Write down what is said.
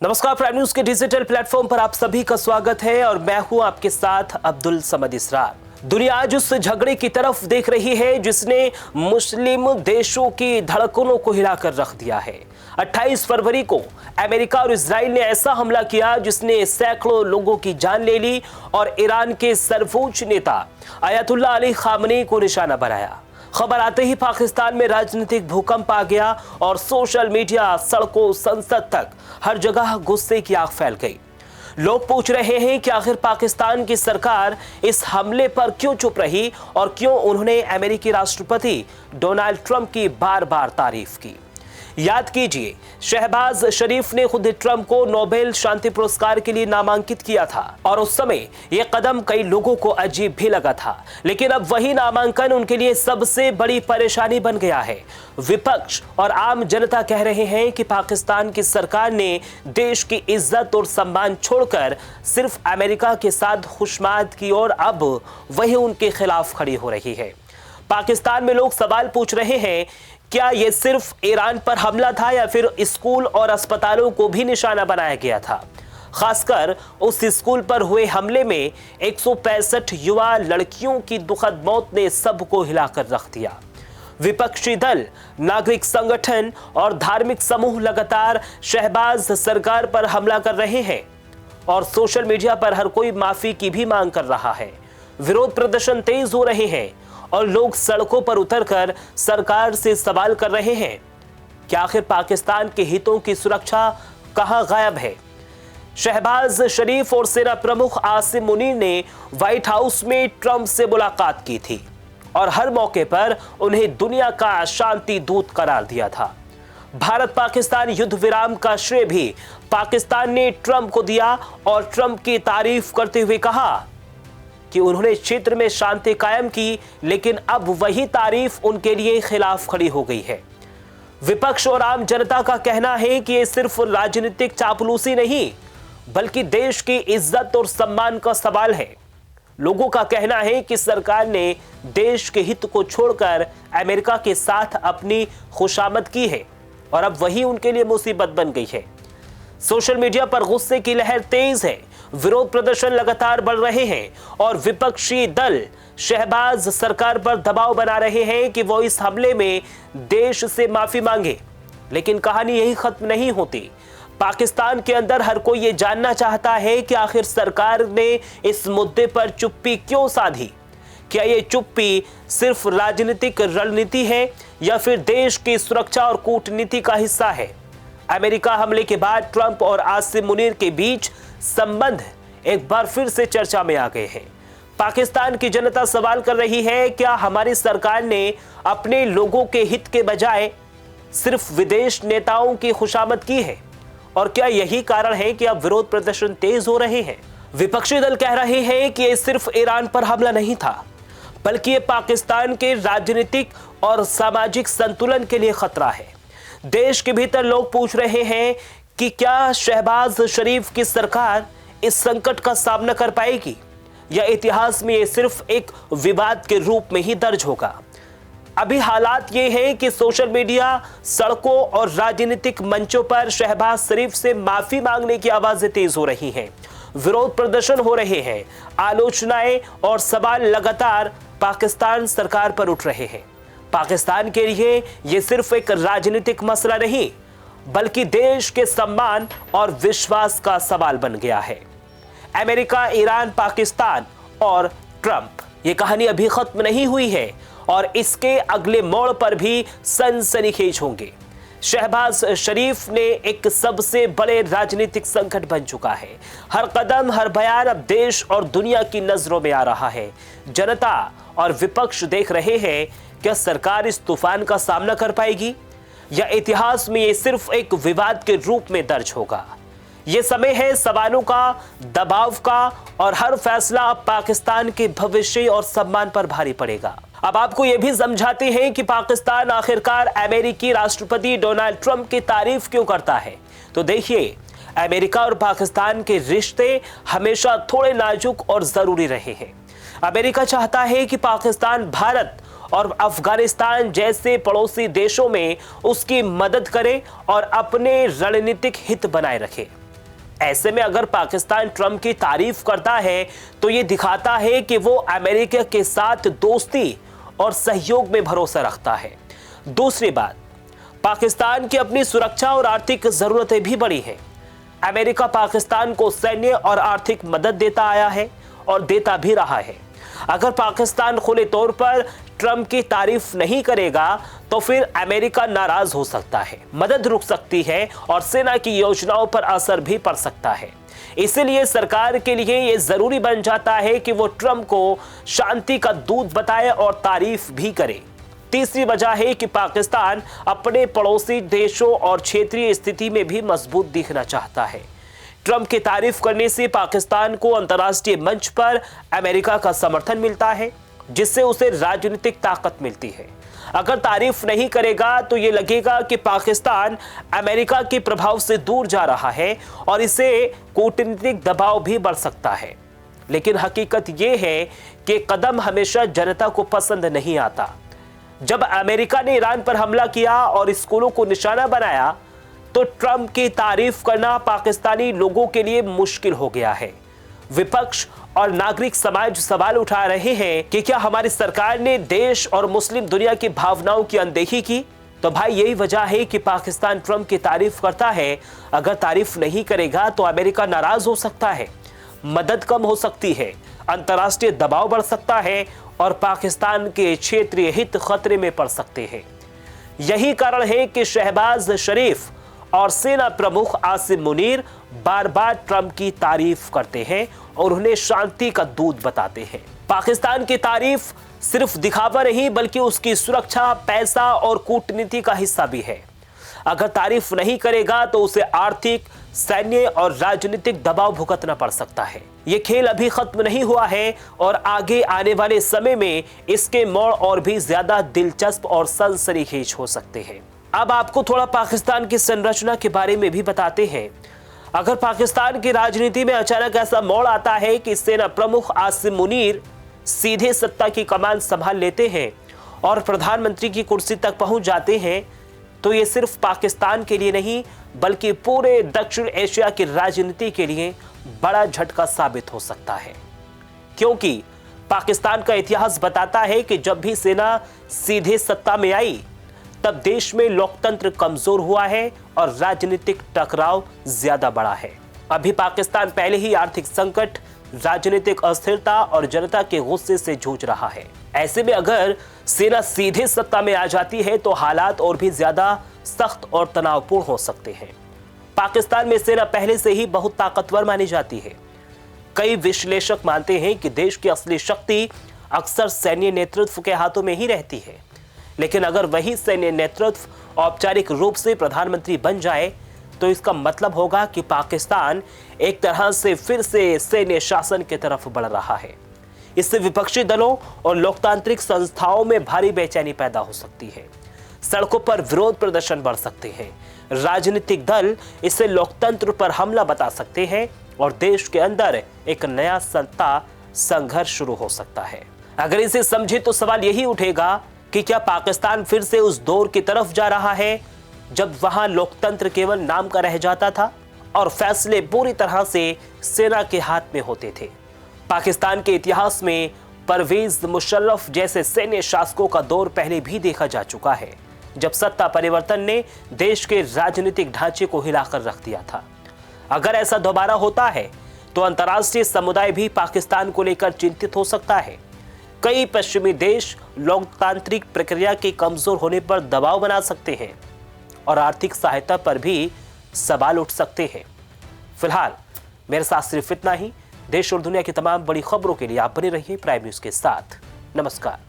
नमस्कार, prime news के digital platform पर आप सभी का स्वागत है और मैं हूं आपके साथ अब्दुल समद इसरार। दुनिया आज उस झगड़े की तरफ देख रही है जिसने मुस्लिम देशों की धड़कनों को हिलाकर रख दिया है। 28 फरवरी को अमेरिका और इजराइल ने ऐसा हमला किया जिसने सैकड़ों लोगों की जान ले ली और ईरान के सर्वोच्च नेता अयतुल्लाह अली खामनेई को निशाना बनाया। खबर आते ही पाकिस्तान में राजनीतिक भूकंप आ गया और सोशल मीडिया, सड़कों, संसद तक हर जगह गुस्से की आग फैल गई। लोग पूछ रहे हैं कि आखिर पाकिस्तान की सरकार इस हमले पर क्यों चुप रही और क्यों उन्होंने अमेरिकी राष्ट्रपति डोनाल्ड ट्रंप की बार बार तारीफ की। याद कीजिए, शहबाज शरीफ ने खुद ट्रंप को नोबेल शांति पुरस्कार के लिए नामांकित किया था और उस समय यह कदम कई लोगों को अजीब भी लगा था, लेकिन अब वही नामांकन उनके लिए सबसे बड़ी परेशानी बन गया है। विपक्ष और आम जनता कह रहे हैं कि पाकिस्तान की सरकार ने देश की इज्जत और सम्मान छोड़कर सिर्फ अमेरिका के साथ खुशमाद की और अब वही उनके खिलाफ खड़ी हो रही है। पाकिस्तान में लोग सवाल पूछ रहे हैं, क्या ये सिर्फ ईरान पर हमला था या फिर स्कूल और अस्पतालों को भी निशाना बनाया गया था। खासकर उस स्कूल पर हुए हमले में 165 युवा लड़कियों की दुखद मौत ने सबको हिलाकर रख दिया। विपक्षी दल, नागरिक संगठन और धार्मिक समूह लगातार शहबाज सरकार पर हमला कर रहे हैं और सोशल मीडिया पर हर कोई माफी की भी मांग कर रहा है। विरोध प्रदर्शन तेज हो रहे हैं और लोग सड़कों पर उतरकर सरकार से सवाल कर रहे हैं कि आखिर पाकिस्तान के हितों की सुरक्षा कहां गायब है। शहबाज शरीफ और सेना प्रमुख आसिम मुनीर ने व्हाइट हाउस में ट्रंप से मुलाकात की थी और हर मौके पर उन्हें दुनिया का शांति दूत करार दिया था। भारत पाकिस्तान युद्ध विराम का श्रेय भी पाकिस्तान ने ट्रंप को दिया और ट्रंप की तारीफ करते हुए कहा कि उन्होंने क्षेत्र में शांति कायम की, लेकिन अब वही तारीफ उनके लिए खिलाफ खड़ी हो गई है। विपक्ष और आम जनता का कहना है कि ये सिर्फ राजनीतिक चापलूसी नहीं बल्कि देश की इज्जत और सम्मान का सवाल है। लोगों का कहना है कि सरकार ने देश के हित को छोड़कर अमेरिका के साथ अपनी खुशामद की है और अब वही उनके लिए मुसीबत बन गई है। सोशल मीडिया पर गुस्से की लहर तेज है, विरोध प्रदर्शन लगातार बढ़ रहे हैं और विपक्षी दल शहबाज सरकार पर दबाव बना रहे हैं कि वो इस हमले में देश से माफी मांगे। लेकिन कहानी यही खत्म नहीं होती। पाकिस्तान के अंदर हर कोई ये जानना चाहता है कि आखिर सरकार ने इस मुद्दे पर चुप्पी क्यों साधी। क्या ये चुप्पी सिर्फ राजनीतिक रणनीति है या फिर देश की सुरक्षा और कूटनीति का हिस्सा है। अमेरिका हमले के बाद ट्रंप और आसिम मुनीर के बीच संबंध एक बार फिर से चर्चा में आ गए हैं। पाकिस्तान की जनता सवाल कर रही है, क्या हमारी सरकार ने अपने लोगों के हित के बजाय सिर्फ विदेश नेताओं की खुशामद की है और क्या यही कारण है कि अब विरोध प्रदर्शन तेज हो रहे हैं। विपक्षी दल कह रहे हैं कि यह सिर्फ ईरान पर हमला नहीं था बल्कि ये पाकिस्तान के राजनीतिक और सामाजिक संतुलन के लिए खतरा है। देश के भीतर लोग पूछ रहे हैं कि क्या शहबाज शरीफ की सरकार इस संकट का सामना कर पाएगी या इतिहास में ये सिर्फ एक विवाद के रूप में ही दर्ज होगा। अभी हालात ये हैं कि सोशल मीडिया, सड़कों और राजनीतिक मंचों पर शहबाज शरीफ से माफी मांगने की आवाजें तेज हो रही हैं, विरोध प्रदर्शन हो रहे हैं, आलोचनाएं और सवाल लगातार पाकिस्तान सरकार पर उठ रहे हैं। पाकिस्तान के लिए यह सिर्फ एक राजनीतिक मसला नहीं बल्कि देश के सम्मान और विश्वास का सवाल बन गया है। अमेरिका, ईरान, पाकिस्तान और ट्रंप, ये कहानी अभी खत्म नहीं हुई है और इसके अगले मोड़ पर भी सनसनीखेज होंगे। शहबाज शरीफ ने एक सबसे बड़े राजनीतिक संकट बन चुका है। हर कदम, हर बयान अब देश और दुनिया की नजरों में आ रहा है। जनता और विपक्ष देख रहे हैं, क्या सरकार इस तूफान का सामना कर पाएगी या इतिहास में ये सिर्फ एक विवाद के रूप में दर्ज होगा। ये समय है सवालों का, दबाव का और हर फैसला अब पाकिस्तान के भविष्य और सम्मान पर भारी पड़ेगा। अब आपको यह भी समझाते हैं कि पाकिस्तान आखिरकार अमेरिकी राष्ट्रपति डोनाल्ड ट्रंप की तारीफ क्यों करता है। तो देखिए, अमेरिका और पाकिस्तान के रिश्ते हमेशा थोड़े नाजुक और जरूरी रहे हैं। अमेरिका चाहता है कि पाकिस्तान भारत और अफगानिस्तान जैसे पड़ोसी देशों में उसकी मदद करे और अपने रणनीतिक हित बनाए रखे। ऐसे में अगर पाकिस्तान ट्रंप की तारीफ करता है तो ये दिखाता है कि वो अमेरिका के साथ दोस्ती और सहयोग में भरोसा रखता है। दूसरी बात, पाकिस्तान की अपनी सुरक्षा और आर्थिक जरूरतें भी बड़ी हैं। अमेरिका पाकिस्तान को सैन्य और आर्थिक मदद देता आया है और देता भी रहा है। अगर पाकिस्तान खुले तौर पर ट्रंप की तारीफ नहीं करेगा तो फिर अमेरिका नाराज हो सकता है, मदद रुक सकती है और सेना की योजनाओं पर असर भी पड़ सकता है। इसलिए सरकार के लिए यह जरूरी बन जाता है कि वो ट्रंप को शांति का दूत बताए और तारीफ भी करे। तीसरी वजह है कि पाकिस्तान अपने पड़ोसी देशों और क्षेत्रीय स्थिति में भी मजबूत दिखना चाहता है। ट्रंप की तारीफ करने से पाकिस्तान को अंतर्राष्ट्रीय मंच पर अमेरिका का समर्थन मिलता है, जिससे उसे राजनीतिक ताकत मिलती है। अगर तारीफ नहीं करेगा तो ये लगेगा कि पाकिस्तान अमेरिका के प्रभाव से दूर जा रहा है और इसे कूटनीतिक दबाव भी बढ़ सकता है। लेकिन हकीकत यह है कि कदम हमेशा जनता को पसंद नहीं आता। जब अमेरिका ने ईरान पर हमला किया और स्कूलों को निशाना बनाया तो ट्रंप की तारीफ करना पाकिस्तानी लोगों के लिए मुश्किल हो गया है। विपक्ष और नागरिक समाज सवाल उठा रहे हैं कि क्या हमारी सरकार ने देश और मुस्लिम दुनिया की भावनाओं की अनदेखी की? तो भाई यही वजह है कि पाकिस्तान ट्रंप की तारीफ करता है। अगर तारीफ नहीं करेगा तो अमेरिका नाराज हो सकता है, मदद कम हो सकती है, अंतर्राष्ट्रीय दबाव बढ़ सकता है और पाकिस्तान के क्षेत्रीय हित खतरे में पड़ सकते हैं। यही कारण है कि शहबाज शरीफ और सेना प्रमुख आसिम मुनीर बार बार ट्रंप की तारीफ करते हैं और उन्हें शांति का दूत बताते हैं। पाकिस्तान की तारीफ सिर्फ दिखावा नहीं बल्कि उसकी सुरक्षा, पैसा और कूटनीति का हिस्सा भी है। अगर तारीफ नहीं करेगा तो उसे आर्थिक, सैन्य और राजनीतिक दबाव भुगतना पड़ सकता है। ये खेल अभी खत्म नहीं हुआ है और आगे आने वाले समय में इसके मोड़ और भी ज्यादा दिलचस्प और सनसनीखेज हो सकते हैं। अब आपको थोड़ा पाकिस्तान की संरचना के बारे में भी बताते हैं। अगर पाकिस्तान की राजनीति में अचानक ऐसा मोड़ आता है कि सेना प्रमुख आसिम मुनीर सीधे सत्ता की कमान संभाल लेते हैं और प्रधानमंत्री की कुर्सी तक पहुंच जाते हैं, तो ये सिर्फ पाकिस्तान के लिए नहीं बल्कि पूरे दक्षिण एशिया की राजनीति के लिए बड़ा झटका साबित हो सकता है। क्योंकि पाकिस्तान का इतिहास बताता है कि जब भी सेना सीधे सत्ता में आई तब देश में लोकतंत्र कमजोर हुआ है और राजनीतिक टकराव ज्यादा बढ़ा है। अभी पाकिस्तान पहले ही आर्थिक संकट, राजनीतिक अस्थिरता और जनता के गुस्से से जूझ रहा है। ऐसे में अगर सेना सीधे सत्ता में आ जाती है तो हालात और भी ज्यादा सख्त और तनावपूर्ण हो सकते हैं। पाकिस्तान में सेना पहले से ही बहुत ताकतवर मानी जाती है। कई विश्लेषक मानते हैं कि देश की असली शक्ति अक्सर सैन्य नेतृत्व के हाथों में ही रहती है। लेकिन अगर वही सैन्य नेतृत्व औपचारिक रूप से प्रधानमंत्री बन जाए तो इसका मतलब होगा कि पाकिस्तान एक तरह से फिर से सैन्य शासन की तरफ बढ़ रहा है। इससे विपक्षी दलों और लोकतांत्रिक संस्थाओं में भारी बेचैनी पैदा हो सकती है। सड़कों पर विरोध प्रदर्शन बढ़ सकते हैं। राजनीतिक दल इसे लोकतंत्र पर हमला बता सकते हैं और देश के अंदर एक नया सत्ता संघर्ष शुरू हो सकता है। अगर इसे समझे तो सवाल यही उठेगा कि क्या पाकिस्तान फिर से उस दौर की तरफ जा रहा है जब वहां लोकतंत्र केवल नाम का रह जाता था और फैसले पूरी तरह से सेना के हाथ में होते थे। पाकिस्तान के इतिहास में परवेज मुशर्रफ जैसे सैन्य शासकों का दौर पहले भी देखा जा चुका है, जब सत्ता परिवर्तन ने देश के राजनीतिक ढांचे को हिलाकर रख दिया था। अगर ऐसा दोबारा होता है तो अंतर्राष्ट्रीय समुदाय भी पाकिस्तान को लेकर चिंतित हो सकता है। कई पश्चिमी देश लोकतांत्रिक प्रक्रिया के कमजोर होने पर दबाव बना सकते हैं और आर्थिक सहायता पर भी सवाल उठ सकते हैं। फिलहाल मेरे साथ सिर्फ इतना ही। देश और दुनिया की तमाम बड़ी खबरों के लिए आप बने रहिए प्राइम न्यूज़ के साथ। नमस्कार।